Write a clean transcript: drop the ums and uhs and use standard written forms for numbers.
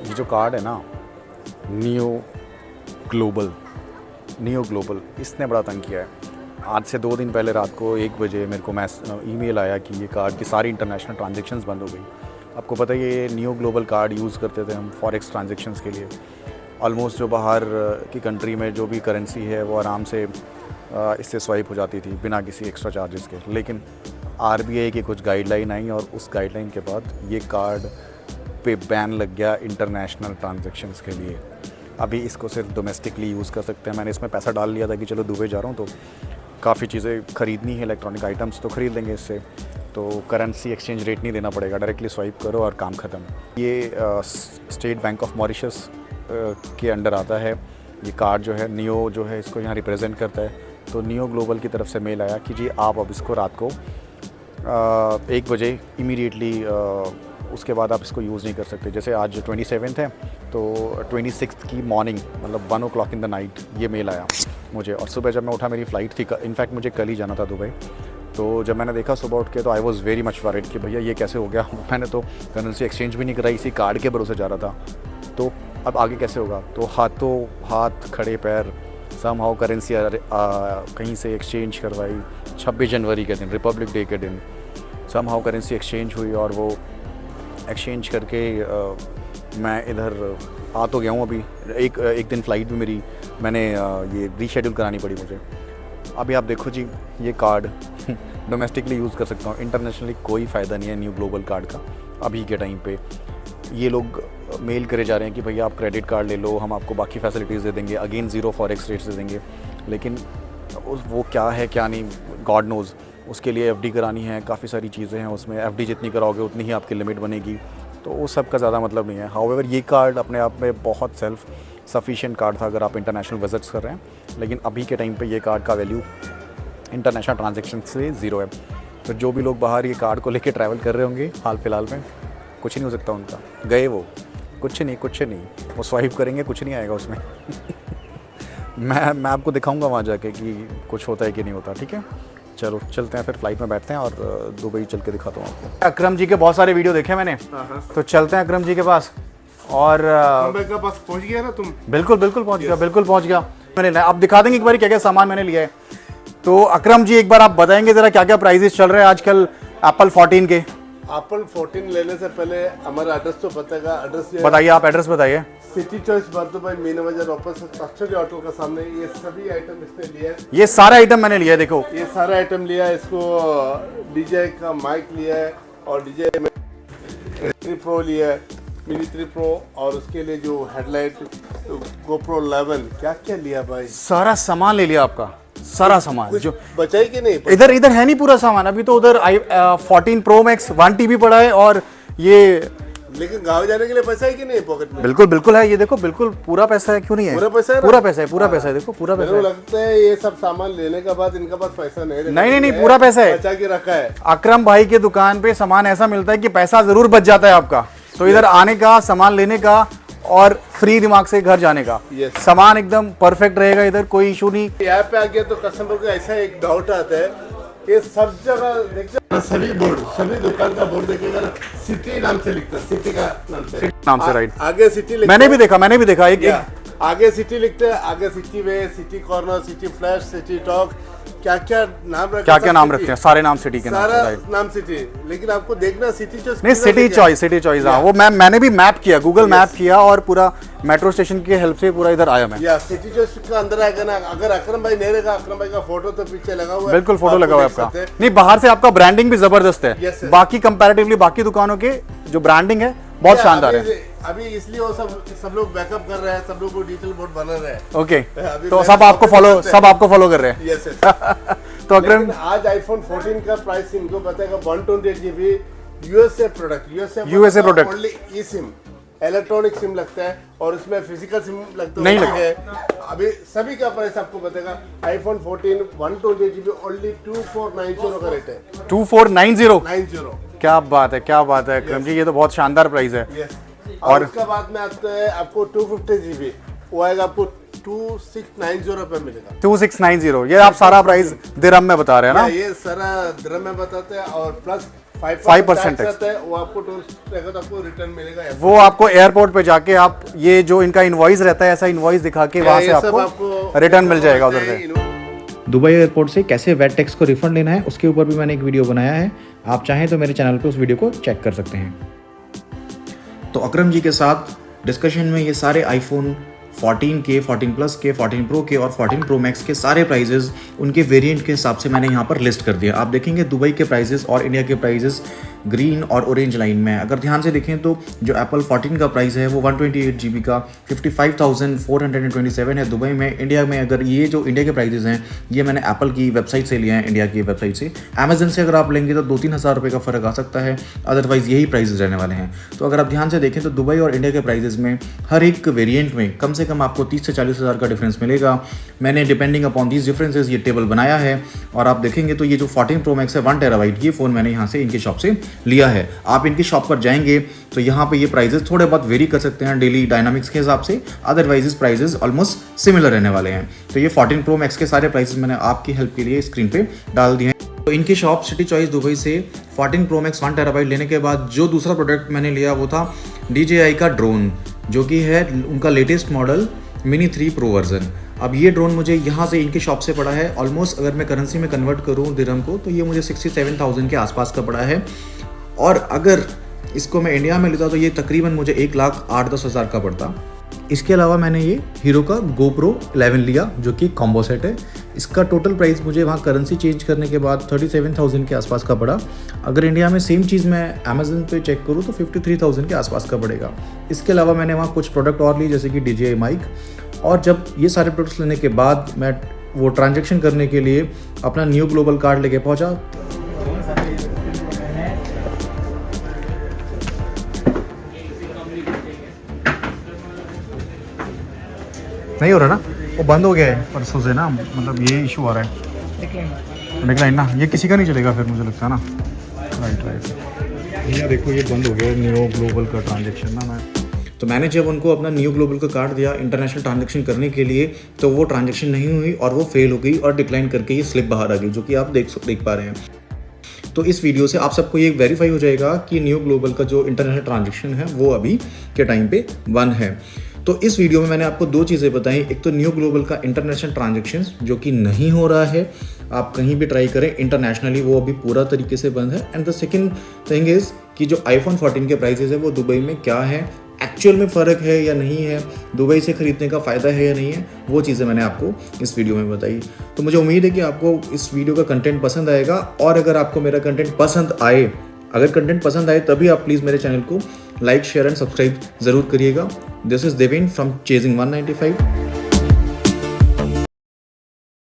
ये जो कार्ड है ना, नियो ग्लोबल इसने बड़ा तंग किया है। आज से 2 दिन पहले रात को 1 बजे मेरे को ईमेल आया कि ये कार्ड की सारी इंटरनेशनल ट्रांजैक्शंस बंद हो गई। आपको पता है ये नियो ग्लोबल कार्ड यूज़ करते थे हम फॉरेक्स ट्रांजैक्शंस के लिए। ऑलमोस्ट जो बाहर की कंट्री में जो भी करेंसी है वो आराम से इससे स्वाइप हो जाती थी बिना किसी एक्स्ट्रा चार्जेस के। लेकिन आरबीआई की कुछ गाइडलाइन आई और उस गाइडलाइन के बाद ये कार्ड पे बैन लग गया इंटरनेशनल ट्रांजैक्शंस के लिए। अभी इसको सिर्फ डोमेस्टिकली यूज़ कर सकते हैं। मैंने इसमें पैसा डाल लिया था कि चलो दुबई जा रहा हूँ तो काफ़ी चीज़ें ख़रीदनी है, इलेक्ट्रॉनिक आइटम्स तो ख़रीद लेंगे इससे, तो करेंसी एक्सचेंज रेट नहीं देना पड़ेगा, डायरेक्टली स्वाइप करो और काम ख़त्म। ये स्टेट बैंक ऑफ मॉरिशस के अंडर आता है। ये कार्ड जो है नियो जो है इसको यहाँ रिप्रेजेंट करता है। तो नियो ग्लोबल की तरफ से मेल आया कि जी आप अब इसको रात को 1 बजे इमीडिएटली उसके बाद आप इसको यूज़ नहीं कर सकते। जैसे आज 27 है तो 26 की मॉर्निंग मतलब 1 o'clock इन द नाइट ये मेल आया मुझे। और सुबह जब मैं उठा मेरी फ़्लाइट थी, इनफैक्ट मुझे कल ही जाना था दुबई। तो जब मैंने देखा सुबह उठ के तो I was very much worried कि भैया ये कैसे हो गया। मैंने तो करेंसी एक्सचेंज भी नहीं कराई, इसी कार्ड के भरोसे जा रहा था, तो अब आगे कैसे होगा। तो हाथों हाथ खड़े पैर समहाउ करेंसी कहीं से एक्सचेंज करवाई। 26 जनवरी के दिन, रिपब्लिक डे के दिन समहाउ करेंसी एक्सचेंज हुई और वो एक्सचेंज करके मैं इधर आ तो गया हूँ। अभी एक दिन फ़्लाइट भी मेरी मैंने ये रीशेड्यूल करानी पड़ी मुझे। अभी आप देखो जी ये कार्ड डोमेस्टिकली यूज़ कर सकता हूँ, इंटरनेशनली कोई फ़ायदा नहीं है न्यू ग्लोबल कार्ड का। अभी के टाइम पे ये लोग मेल करे जा रहे हैं कि भैया आप क्रेडिट कार्ड ले लो, हम आपको बाकी फैसिलिटीज़ दे देंगे, अगेन 0 फॉरेक्स रेट्स दे देंगे। लेकिन वो क्या है क्या नहीं गॉड नोज़। उसके लिए एफडी करानी है, काफ़ी सारी चीज़ें हैं उसमें। एफडी जितनी कराओगे उतनी ही आपकी लिमिट बनेगी, तो वो सब का ज़्यादा मतलब नहीं है। हाउएवर ये कार्ड अपने आप में बहुत सेल्फ सफिशिएंट कार्ड था अगर आप इंटरनेशनल विजिट्स कर रहे हैं। लेकिन अभी के टाइम पे ये कार्ड का वैल्यू इंटरनेशनल ट्रांजैक्शन से 0 है। तो जो भी लोग बाहर ये कार्ड को लेके ट्रैवल कर रहे होंगे हाल फिलहाल में, कुछ नहीं हो सकता उनका। गए वो कुछ नहीं, वो स्वाइप करेंगे कुछ नहीं आएगा उसमें। मैं आपको दिखाऊंगा वहाँ जाके कि कुछ होता है कि नहीं होता। ठीक है, चलो चलते हैं फिर, फ्लाइट में बैठते हैं और दुबई चल के दिखाता हूँ आपको। अकरम जी के बहुत सारे वीडियो देखे मैंने, तो चलते हैं अकरम जी के पास। और के पास पहुँच गया ना तुम? बिल्कुल पहुँच गया, बिल्कुल पहुँच गया। मैंने आप दिखा देंगे एक बार क्या क्या सामान मैंने लिया है। तो अकरम जी एक बार आप बताएंगे ज़रा क्या क्या प्राइजेस चल रहे हैं आजकल एप्पल 14 के। एप्पल 14 लेने से पहले हमारा एड्रेस तो बताएगा। एड्रेस बताइए, आप एड्रेस बताइए। सिटी चॉइस बर्दुबाई मीना बाजार ऑपोजिट कस्टडी होटल का सामने। ये सभी आइटम इसने लिया है। ये सारे आइटम मैंने लिया है, देखो ये सारा आइटम लिया है। इसको डीजे का माइक लिया है और डीजे 3 प्रो लिया है, मिनी 3 प्रो, और उसके लिए जो हेडलाइट गोप्रो 11 क्या क्या लिया भाई। सारा सामान ले लिया आपका, सारा सामान जो बचा ही कि नहीं? इधर है नहीं पूरा सामान। अभी तो उधर 14 प्रो मैक्स 1 TB पड़ा है और ये, लेकिन गाँव जाने के लिए पैसा है कि नहीं पॉकेट में? बिल्कुल है। ये देखो बिल्कुल पूरा पैसा है, क्यों नहीं है? पूरा पैसा है, पूरा पैसा है, देखो पूरा पैसा मेरे है। को लगता है ये सब सामान लेने के बाद इनके पास पैसा नहीं। नहीं, पूरा पैसा है, बचा के रखा है। अकरम भाई के दुकान पे सामान ऐसा मिलता है कि पैसा जरूर बच जाता है आपका। तो इधर आने का, सामान लेने का और फ्री दिमाग से घर जाने का। सामान एकदम परफेक्ट रहेगा, इधर कोई इशू नहीं। यहाँ पे आ गया तो कस्टमर को ऐसा एक डाउट आता है, ये सब जगह देखते सभी बोर्ड, सभी दुकान का बोर्ड देखिएगा ना, सिटी नाम से लिखता है, सिटी का नाम से राइट। आगे सिटी लिखता है, मैंने भी देखा एक आगे सिटी लिखते हैं, आगे city way, city corner, city flash, city talk, क्या नाम रखते हैं, सारे नाम सिटी के नाम, सारा नाम सिटी। लेकिन आपको देखना सिटी चॉइस नहीं, सिटी चॉइस। हाँ, वो मैंने भी मैप किया, गूगल मैप किया और पूरा मेट्रो स्टेशन की हेल्प से पूरा इधर आया मैं। सिटी चॉइस का अंदर आएगा ना। अगर अकरम भाई नहीं रहेगा, अकरम भाई का फोटो तो पीछे लगा हुआ है, बिल्कुल फोटो लगा हुआ है आपका। नहीं, बाहर से आपका ब्रांडिंग भी जबरदस्त है, बाकी कंपैरेटिवली बाकी दुकानों के जो ब्रांडिंग है बहुत शानदार है। अभी इसलिए वो सब लोग बैकअप कर रहे हैं, सब लोग को डिजिटल बोर्ड बना रहे हैं। ओके, तो सब आपको फॉलो कर रहे हैं। यस। तो अकरम आज आईफोन 14 का प्राइस इनको बताएगा 128 GB यूएसए प्रोडक्ट ओनली। ई सिम इलेक्ट्रॉनिक सिम लगता है और उसमें फिजिकल सिम लगता है। अभी सभी का प्राइस आपको बताएगा। आईफोन 14 128 GB ओनली 2490 का रेट है। 2490। क्या बात है अकरम जी, ये तो बहुत शानदार प्राइस है। और उसके बाद में आता है आपको 250 GB, वो आएगा आपको 2690 रुपए मिलेगा। 2690, ये आप सारा प्राइस दिरहम में बता रहे हैं ना? ये सारा दिरहम में बताते हैं। और प्लस 5% टैक्स आता है, वो आपको टूरिस्ट रहेगा तो आपको रिटर्न मिलेगा। वो आपको एयरपोर्ट पे जाके आप ये जो इनका इनवॉइस रहता है, ऐसा इनवॉइस दिखा के वहाँ से ये सब आपको रिटर्न मिल जाएगा उधर से। दुबई एयरपोर्ट से कैसे वेट टैक्स को रिफंड लेना है उसके ऊपर भी मैंने एक वीडियो बनाया है, आप चाहें तो मेरे चैनल पे उस वीडियो को चेक कर सकते हैं। तो अकरम जी के साथ डिस्कशन में ये सारे आईफोन 14 के, 14 प्लस के, 14 प्रो के और 14 प्रो मैक्स के सारे प्राइजेस उनके वेरिएंट के हिसाब से मैंने यहाँ पर लिस्ट कर दिया। आप देखेंगे दुबई के प्राइजेस और इंडिया के प्राइजेस ग्रीन और ऑरेंज लाइन में। अगर ध्यान से देखें तो जो एप्पल 14 का प्राइस है वो 128 GB का 55,427 है दुबई में। इंडिया में अगर ये जो इंडिया के प्राइजेस हैं ये मैंने एप्पल की वेबसाइट से लिया है, इंडिया की वेबसाइट से। अमेजन से अगर आप लेंगे तो 2-3 हज़ार रुपये का फ़र्क आ सकता है, अदरवाइज़ यही प्राइजेस रहने वाले हैं। तो अगर आप ध्यान से देखें तो दुबई और इंडिया के प्राइजेस में हर एक वेरिएंट में कम से कम आपको 30 से 40 हज़ार का डिफरेंस मिलेगा। मैंने डिपेंडिंग अपॉन दीज डिफरेंसेस ये टेबल बनाया है और आप देखेंगे तो ये जो 14 प्रो मैक्स है 1 टेराबाइट, ये फ़ोन मैंने यहाँ से इनकी शॉप से लिया है। आप इनकी शॉप पर जाएंगे तो यहाँ पे ये प्राइजेस थोड़े बहुत वेरी कर सकते हैं डेली डायनामिक्स के हिसाब से, अदरवाइज प्राइजेस ऑलमोस्ट सिमिलर रहने वाले हैं। तो ये 14 प्रो मैक्स के सारे प्राइसेस मैंने आपकी हेल्प के लिए स्क्रीन पे डाल दिए हैं। तो इनकी शॉप सिटी चॉइस दुबई से 14 प्रो मैक्स 1 टेराबाइट लेने के बाद जो दूसरा प्रोडक्ट मैंने लिया वो था DJI का ड्रोन, जो कि है उनका latest model mini 3 pro version. अब ये ड्रोन मुझे यहाँ से इनकी शॉप से पड़ा है ऑलमोस्ट, अगर मैं करेंसी में कन्वर्ट करूँ दिरहम को तो ये मुझे 67,000 के आसपास का पड़ा है। और अगर इसको मैं इंडिया में लेता तो ये तकरीबन मुझे 1,08,10 हज़ार का पड़ता। इसके अलावा मैंने ये हीरो का GoPro 11 लिया जो कि कॉम्बो सेट है। इसका टोटल प्राइस मुझे वहाँ करेंसी चेंज करने के बाद 37,000 के आसपास का पड़ा। अगर इंडिया में सेम चीज़ मैं अमेजन पे चेक करूँ तो 53,000 के आसपास का पड़ेगा। इसके अलावा मैंने वहाँ कुछ प्रोडक्ट और लिए जैसे कि DJI माइक। और जब ये सारे प्रोडक्ट्स लेने के बाद मैं वो ट्रांजेक्शन करने के लिए अपना न्यू ग्लोबल कार्ड लेके पहुँचा। नहीं हो रहा ना, वो बंद हो गया है परसों से ना, मतलब ये इशू आ रहा है डिक्लाइन ना, ये किसी का नहीं चलेगा फिर मुझे लगता है ना। राइट भैया देखो ये बंद हो गया है न्यू ग्लोबल का ट्रांजेक्शन ना। तो मैंने जब उनको अपना न्यू ग्लोबल का कार्ड दिया इंटरनेशनल ट्रांजेक्शन करने के लिए तो वो ट्रांजेक्शन नहीं हुई और वो फेल हो गई और डिक्लाइन करके ये स्लिप बाहर आ गई, जो कि आप देख पा रहे हैं। तो इस वीडियो से आप सबको ये वेरीफाई हो जाएगा कि न्यू ग्लोबल का जो इंटरनेशनल ट्रांजेक्शन है वो अभी के टाइम पे बंद है। तो इस वीडियो में मैंने आपको 2 चीज़ें बताई, एक तो न्यू ग्लोबल का इंटरनेशनल ट्रांजेक्शन्स जो कि नहीं हो रहा है, आप कहीं भी ट्राई करें इंटरनेशनली वो अभी पूरा तरीके से बंद है। And the second thing is कि जो आईफोन 14 के प्राइसेस है वो दुबई में क्या है, एक्चुअल में फ़र्क है या नहीं है, दुबई से ख़रीदने का फ़ायदा है या नहीं है, वो चीज़ें मैंने आपको इस वीडियो में बताई। तो मुझे उम्मीद है कि आपको इस वीडियो का कंटेंट पसंद आएगा। और अगर आपको मेरा कंटेंट पसंद आए, अगर कंटेंट पसंद आए तभी आप प्लीज़ मेरे चैनल को लाइक, शेयर एंड सब्सक्राइब ज़रूर करिएगा। This is Deven from chasing 195।